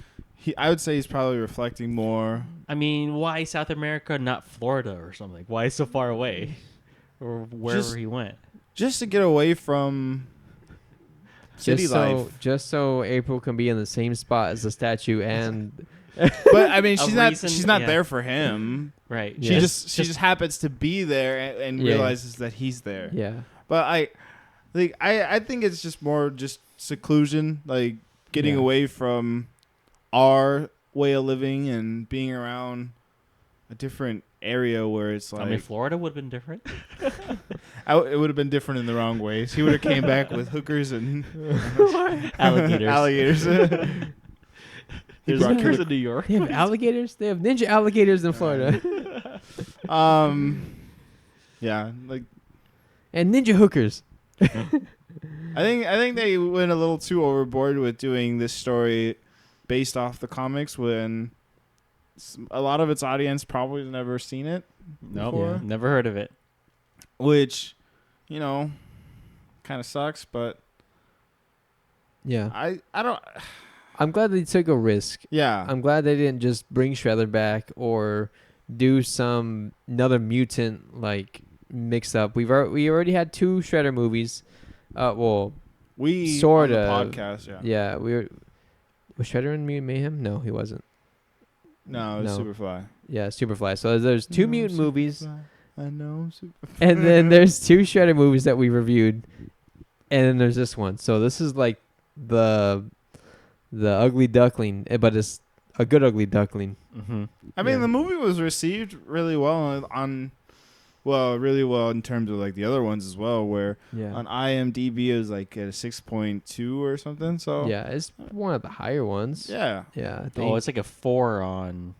maybe. I would say he's probably reflecting more. I mean, why South America, not Florida or something? Why so far away, or wherever he went? Just to get away from city life. Just so April can be in the same spot as the statue and But I mean, A she's not. reason- She's not yeah. there for him. Right. She Yeah. just happens to be there and Yeah. realizes that he's there. Yeah. But I think it's just more just seclusion, like getting Yeah. away from our way of living and being around a different area where it's like I mean, Florida would have been different. it would have been different in the wrong ways. He would have came back with hookers and Alligators. alligators. He There's brought hookers killer- in New York. They have alligators. They have ninja alligators in Florida, Yeah, like and ninja hookers. I think they went a little too overboard with doing this story based off the comics when a lot of its audience probably has never seen it Nope. before, Never heard of it. which kind of sucks. But Yeah. I don't. I'm glad they took a risk. Yeah, I'm glad they didn't just bring Shredder back or do some another mutant like mix up. We already had 2 Shredder movies. we sorta, on the podcast. Yeah, was Shredder in Mutant Mayhem? No, he wasn't. no, it's No. Superfly. Yeah, Superfly. So there's 2 mutant movies, I know. and then there's 2 Shredder movies that we reviewed, and then there's this one. So this is like the ugly duckling, but it's a good ugly duckling. Mm-hmm. I mean, Yeah. the movie was received really well really well in terms of like the other ones as well. Where Yeah. on IMDb it was like at a 6.2 or something. So Yeah, it's one of the higher ones. yeah. Yeah, I think. Oh, it's like a 40%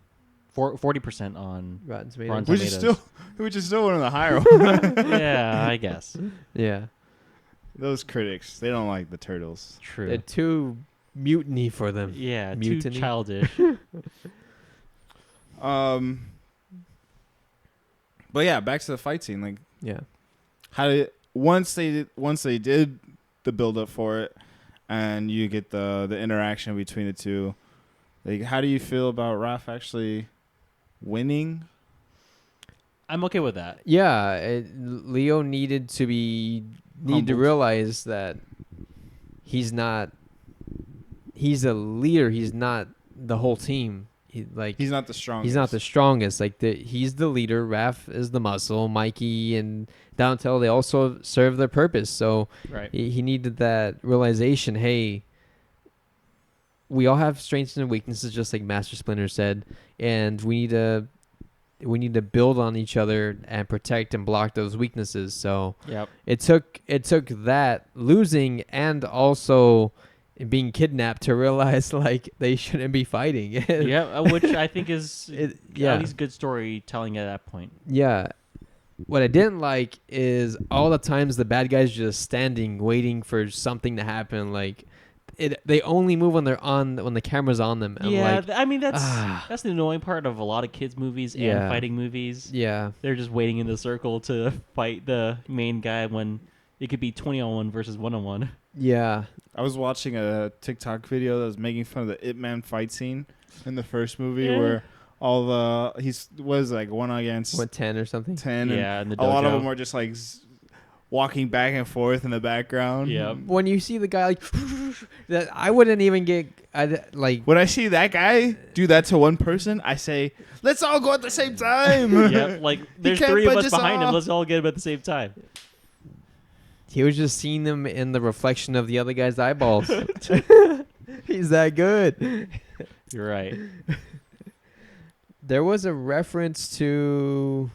on. Rotten Tomatoes. Rotten Which is Tomatoes. still one of the higher ones. Yeah, I guess. Yeah. Those critics, they don't like the turtles. True. They're too mutiny for them. Yeah, too Mutiny. childish. But yeah, back to the fight scene. Like, Yeah. once they did the build up for it, and you get the interaction between the two. Like, how do you feel about Raph actually winning? I'm okay with that. Yeah, Leo needed to Humbled. realize that he's a leader. He's not the whole team. He's not the strongest. He's not the strongest. Like he's the leader. Raph is the muscle. Mikey and Donatello, they also serve their purpose. So Right. he needed that realization. Hey, we all have strengths and weaknesses, just like Master Splinter said, and we need to build on each other and protect and block those weaknesses. So Yep. it took that losing and also being kidnapped to realize like they shouldn't be fighting. Yeah, which I think is yeah. at least good storytelling at that point. Yeah. What I didn't like is all the times the bad guys just standing waiting for something to happen. Like they only move when when the camera's on them. And Yeah, like, I mean that's ah. that's the annoying part of a lot of kids movies and Yeah. fighting movies. yeah. They're just waiting in the circle to fight the main guy when it could be 20-on-1 versus 1-on-1. Yeah. I was watching a TikTok video that was making fun of the Ip Man fight scene in the first movie Yeah. where he was like 1 against What, 10 or something? 10. Yeah, in and the a lot of dojo. them were just like walking back and forth in the background. Yep. When you see the guy like that, I wouldn't even get like. When I see that guy do that to one person, I say, "Let's all go at the same time." Yep, like there's can't 3 of punch us us behind him. all. Let's all get him at the same time. He was just seeing them in the reflection of the other guy's eyeballs. He's that good. You're right. There was a reference to.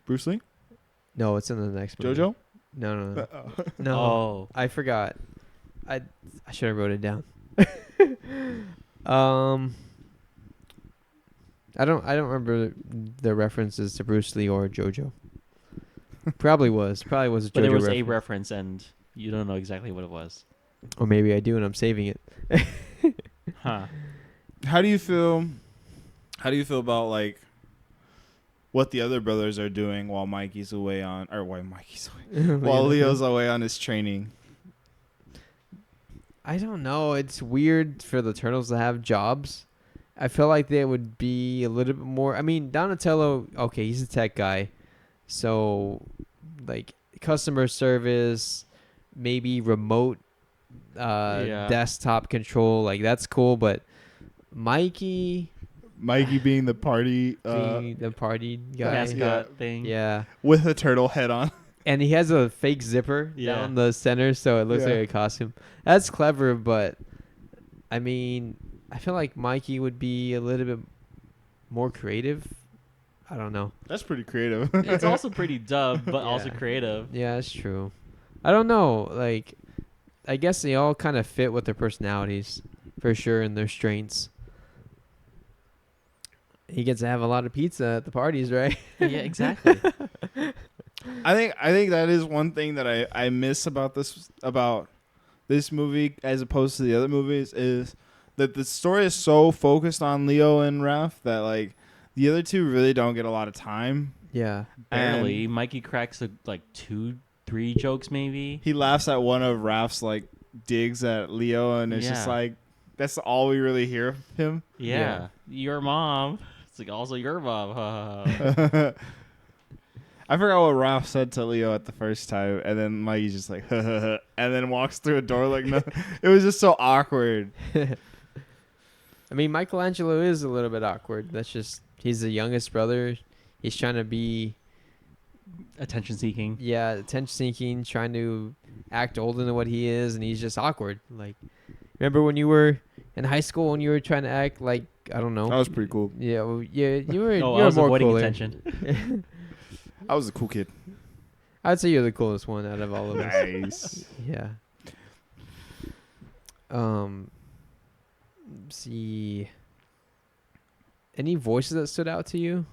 Bruce Lee, No, it's in the next movie. JoJo. No. No. Oh, I forgot. I should have wrote it down. I don't remember the references to Bruce Lee or JoJo. Probably was a JoJo but there was a reference. reference, and you don't know exactly what it was. Or maybe I do and I'm saving it. Huh. How do you feel? How do you feel about like what the other brothers are doing while Mikey's away while Leo's away on his training? I don't know. It's weird for the Turtles to have jobs. I feel like they would be a little bit more. I mean, Donatello, okay, he's a tech guy. So, like, customer service, maybe remote desktop control, like, that's cool. But Mikey Mikey being the party being the party guy. Mascot thing. Yeah. with a turtle head on. And he has a fake zipper Yeah. down the center, so it looks Yeah. like a costume. That's clever, but I mean, I feel like Mikey would be a little bit more creative. I don't know. That's pretty creative. It's also pretty dumb, but also Yeah. creative. Yeah, that's true. I don't know. Like, I guess they all kind of fit with their personalities, for sure, and their strengths. He gets to have a lot of pizza at the parties, right? Yeah, exactly. I think that is one thing that I miss about this movie as opposed to the other movies is that the story is so focused on Leo and Raph that like the other two really don't get a lot of time. Yeah. Barely. And Mikey cracks like 2-3 jokes maybe. he laughs at one of Raph's like digs at Leo, and it's just Yeah. like that's all we really hear of him. Yeah. Your mom. It's like also your mom. I forgot what Raph said to Leo at the first time, and then Mikey's just like, and then walks through a door like nothing. It was just so awkward. I mean, Michelangelo is a little bit awkward. That's just, he's the youngest brother. He's trying to be, Attention seeking. yeah, attention seeking, trying to act older than what he is, and he's just awkward. Like, remember when you were in high school and you were trying to act like, I don't know. That was pretty cool. Yeah, well, yeah, you were, Oh, you I were was more avoiding cooler. attention. I was a cool kid. I'd say you're the coolest one out of all of us. Nice. Yeah. See. Any voices that stood out to you?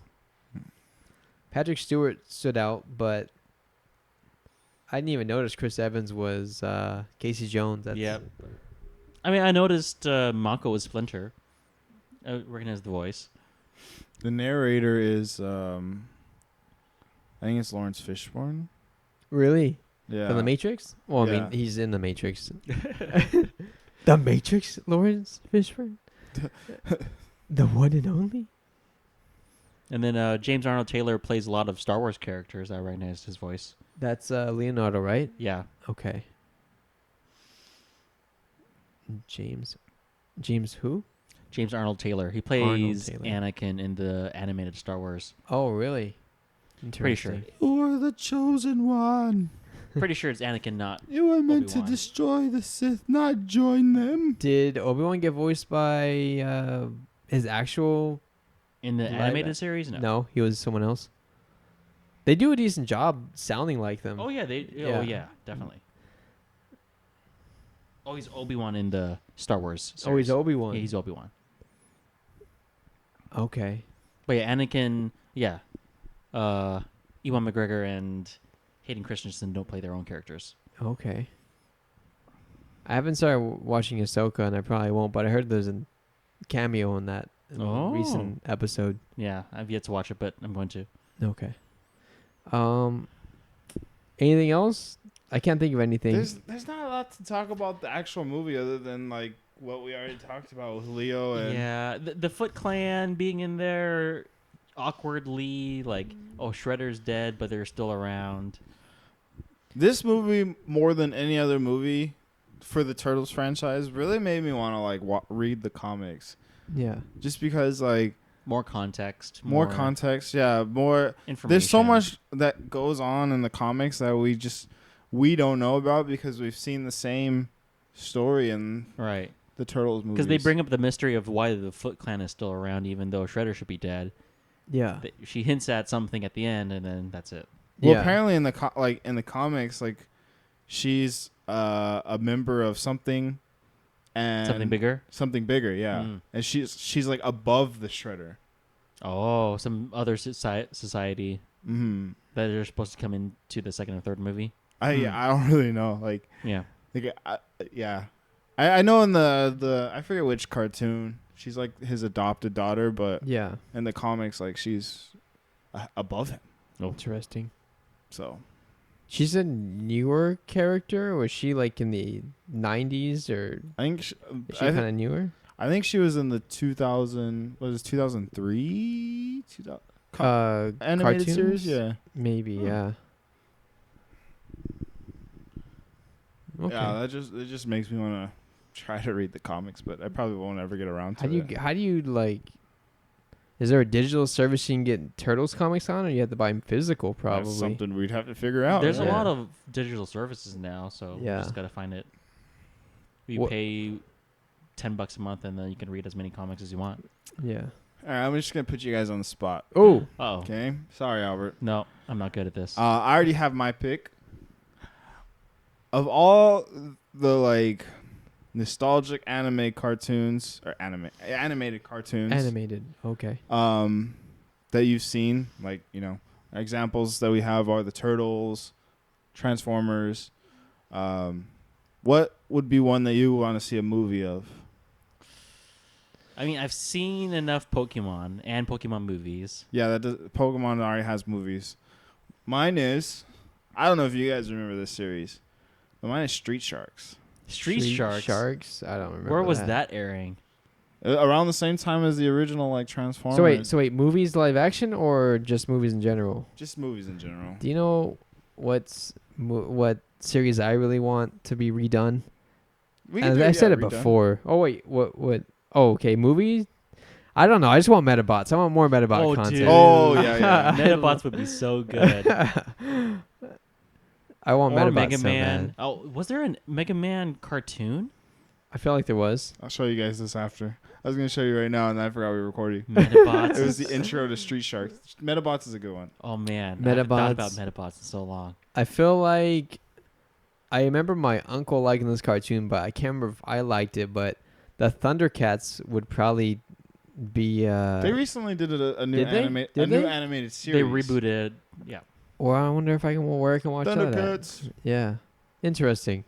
Patrick Stewart stood out, but I didn't even notice Chris Evans was Casey Jones. That's, Yep. I mean, I noticed Mako was Splinter. I recognize the voice. The narrator is, I think it's Lawrence Fishburne. Really? Yeah. From The Matrix? Well, I Yeah. mean, he's in The Matrix. The Matrix, Lawrence Fishburne? The one and only? And then James Arnold Taylor plays a lot of Star Wars characters. I recognized his voice. That's Leonardo, right? Yeah. Okay. James who? James Arnold Taylor. He Arnold plays Taylor. Anakin in the animated Star Wars. Oh, really? Pretty sure. Interesting. You are the chosen one. Pretty sure it's Anakin, not. You were meant to Obi-Wan. destroy the Sith, not join them. Did Obi-Wan get voiced by his actual? In the Live animated ac- series? No. No, he was someone else. They do a decent job sounding like them. Oh, yeah. Yeah. Oh, yeah. Definitely. Oh, he's Obi-Wan in the Star Wars series. Oh, he's Obi-Wan. Yeah, he's Obi-Wan. Okay. But yeah, Anakin, yeah. Ewan McGregor and Hayden Christensen don't play their own characters. Okay. I haven't started watching Ahsoka, and I probably won't. But I heard there's a cameo in that recent episode. Yeah, I've yet to watch it, but I'm going to. Okay. Anything else? I can't think of anything. There's not a lot to talk about the actual movie other than like what we already talked about with Leo and Yeah, the Foot Clan being in there awkwardly, like, oh, Shredder's dead, but they're still around. this movie more than any other movie for the Turtles franchise really made me want to like read the comics Yeah. just because like More context. more context, yeah, more. information. There's so much that goes on in the comics that we don't know about because we've seen the same story in Right. the Turtles movies. Because they bring up the mystery of why the Foot Clan is still around, even though Shredder should be dead. Yeah. She hints at something at the end, and then that's it. Well, Yeah. apparently in the comics, like she's a member of something, and Something bigger? Something bigger, yeah. Mm. And she's like above the Shredder. Oh, some other society Mm-hmm. that are supposed to come into the second and third movie. I don't really know. Like Yeah. yeah. I know in the I forget which cartoon she's like his adopted daughter, but Yeah. in the comics like she's above him. Interesting. So She's a newer character, or was she like in the 90s, or I think is she kind of newer? I think she was in the 2003 animated Cartoons? series, yeah. Maybe, yeah. Okay. Yeah, it just makes me want to try to read the comics, but I probably won't ever get around to it. How do you like? Is there a digital service you can get Turtles comics on, or you have to buy them physical? Probably. That's something we'd have to figure out. There's a Yeah. lot of digital services now, so Yeah. you just gotta find it. You What- pay $10 a month, and then you can read as many comics as you want. Yeah. All right, I'm just gonna put you guys on the spot. Oh. Oh Okay, sorry, Albert. no, I'm not good at this. I already have my pick. Of all the like nostalgic anime cartoons or animated cartoons, Animated. Okay. that you've seen, like examples that we have are the Turtles, Transformers. What would be one that you want to see a movie of? I mean, I've seen enough Pokemon and Pokemon movies. Yeah, Pokemon already has movies. Mine is, I don't know if you guys remember this series, but mine is Street Sharks. Street Sharks. I don't remember. Where was that airing? Around the same time as the original like Transformers. So wait, movies live action or just movies in general? Just movies in general. Do you know what series I really want to be redone? I said it before. Oh wait, what? Oh, okay, movies. I don't know. I just want Metabots. I want more Metabot content. Dude. Oh yeah. Metabots would be so good. I want Or Metabots Mega so Man. bad. Oh, was there a Mega Man cartoon? I felt like there was. I'll show you guys this after. I was gonna show you right now, and I forgot we were recording. Metabots. It was the intro to Street Sharks. Metabots is a good one. Oh man, I haven't thought about Metabots. Metabots in so long. I feel like I remember my uncle liking this cartoon, but I can't remember if I liked it. But the Thundercats would probably be. They recently did a new Did they? Did new they? animated series. They rebooted. Yeah. Or I wonder if I can where I can watch that. at. Thundercats. Yeah, interesting.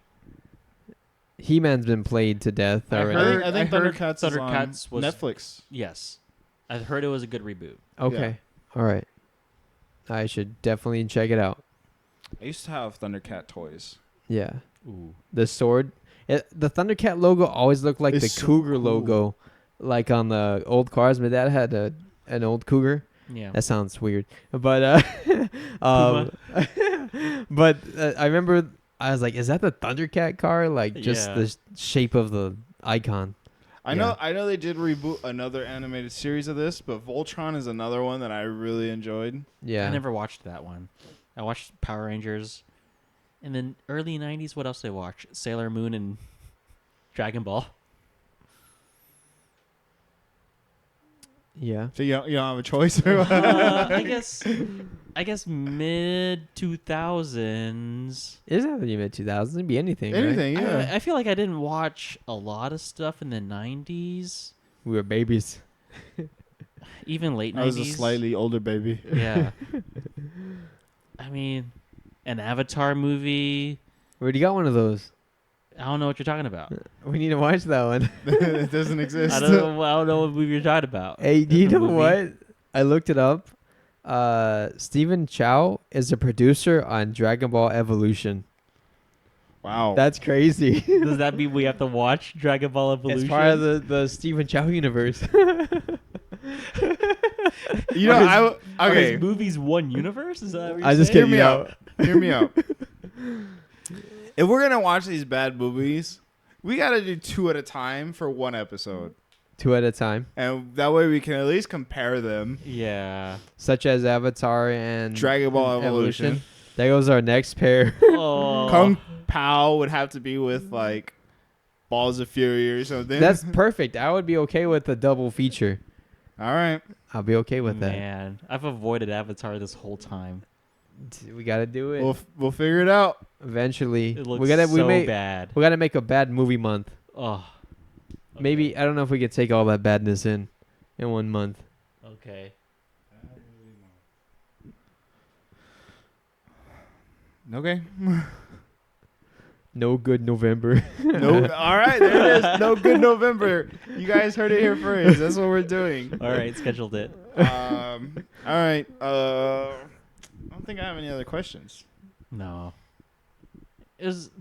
He-Man's been played to death I already. heard- I think I heard Thundercats, is Thundercats on was- Netflix. Yes. I heard it was a good reboot. Okay, all right. I should definitely check it out. I used to have Thundercat toys. Yeah, Ooh. the sword. The Thundercat logo always looked like It's the so Cougar cool. logo, like on the old cars. My dad had an old Cougar. Yeah. That sounds weird, but but I remember I was like, "Is that the Thundercat car?" Like just Yeah. the shape of the icon. I know they did reboot another animated series of this, but Voltron is another one that I really enjoyed. Yeah, I never watched that one. I watched Power Rangers. In the early 90s, what else did I watch? Sailor Moon and Dragon Ball. Yeah, So you don't have a choice. Or what? I guess mid 2000s. it doesn't have to be mid 2000s. It'd be anything. Right? Anything, yeah. I feel like I didn't watch a lot of stuff in the 90s, We were babies. even late 90s. I was a slightly older baby. Yeah. I mean, an Avatar movie. We already got one of those. I don't know what you're talking about. We need to watch that one. It doesn't exist. I don't know what movie you're talking about. Hey, do you know Movie. what? I looked it up. Stephen Chow is a producer on Dragon Ball Evolution. Wow. That's crazy. Does that mean we have to watch Dragon Ball Evolution? It's part of the Stephen Chow universe. You know, Are okay. his movies one universe? Is that what you're I just saying? kidding. Hear me you out. Hear me out. If we're gonna watch these bad movies, we gotta do 2 at a time for 1 episode, 2 at a time, and that way we can at least compare them. Yeah. such as Avatar and Dragon Ball Evolution. There goes our next pair. Oh. Kung Pao would have to be with like Balls of Fury or something. That's perfect. I would be okay with a double feature. all right. I'll be okay with Man, I've avoided Avatar this whole time. that. We gotta do it We'll figure it out. eventually. It looks we gotta bad. we gotta make a bad movie month. Oh. Maybe I don't know if we could take all that badness in 1 month. Okay. Okay. No good November. No. All right. There it is. No good November. You guys heard it here first. That's what we're doing. All right, scheduled it. All right. I don't think I have any other questions. No.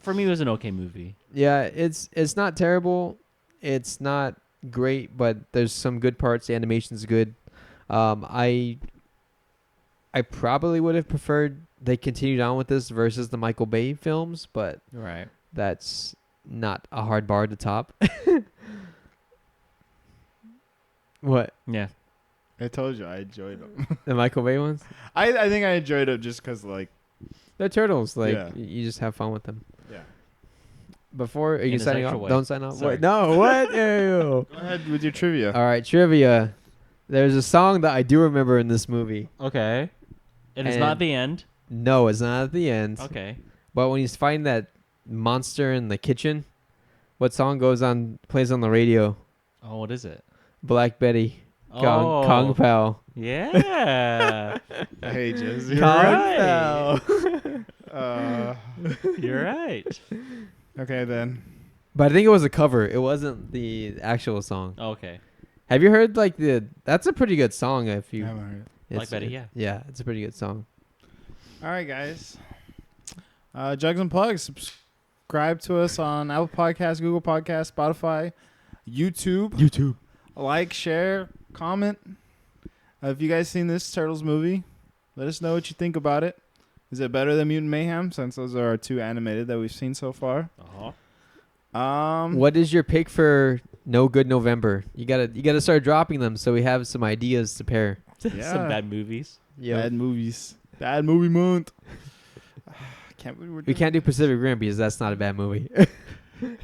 For me, it was an okay movie. Yeah, it's not terrible. It's not great, but there's some good parts. The animation's good. I probably would have preferred they continued on with this versus the Michael Bay films, but Right. that's not a hard bar to top. What? Yeah. I told you I enjoyed them. The Michael Bay ones? I think I enjoyed them just because like They're turtles. Like Yeah. you just have fun with them. yeah. Before are In you a signing sexual off? way. Don't sign off. Sorry. Wait, no, what? Ew. Go ahead with your trivia. All right, trivia. There's a song that I do remember in this movie. Okay. It is not And- the end. No, it's not at the end. Okay. But when he's fighting that monster in the kitchen, what song plays on the radio? Oh, what is it? Black Betty. Kung Oh. Pao. Yeah. Hey, Jez, you're Kung right. Pao. You're right. Okay then. But I think it was a cover. It wasn't the actual song. Okay. Have you heard like that's a pretty good song if you Haven't heard it. it's- Black Betty, it- yeah. Yeah, it's a pretty good song. All right, guys. Jugs and Plugs. Subscribe to us on Apple Podcasts, Google Podcasts, Spotify, YouTube. Like, share, comment. If you guys seen this Turtles movie, let us know what you think about it. Is it better than Mutant Mayhem? Since those are our two animated that we've seen so far. What is your pick for No Good November? You gotta start dropping them so we have some ideas to pair. Yeah. Some bad movies. Bad movies? Bad movie month. Can't believe we're We doing can't do Pacific Rim because that's not a bad movie.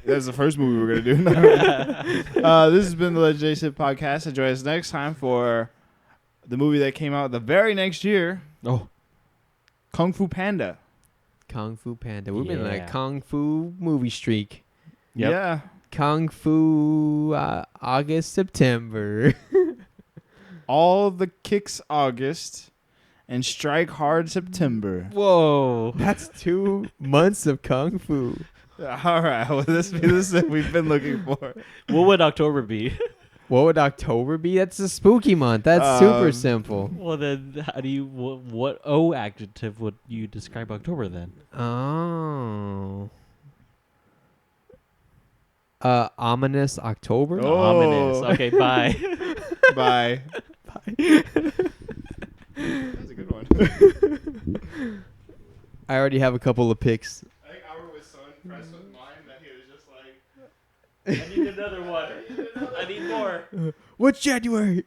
That's the first movie we're gonna do. This has been the Legendary Sith Podcast. Enjoy us next time for the movie that came out the very next year, Oh. Kung Fu Panda. Kung Fu Panda. We've been on a Yeah. Kung Fu movie streak. Yep. Yeah. Kung Fu August, September. All the kicks August and strike hard September. Whoa. That's 2 months of Kung Fu. All right. Will this be the Sith we've been looking for? What would October be? What would October be? That's a spooky month. That's super simple. Well, then, how do you? What O adjective would you describe October then? Oh. Ominous October? Oh. Ominous. Okay, bye. Bye. That's a good one. I already have a couple of picks. I think Albert was so impressed with mine that he was just like, I need another one. I need more. What's January?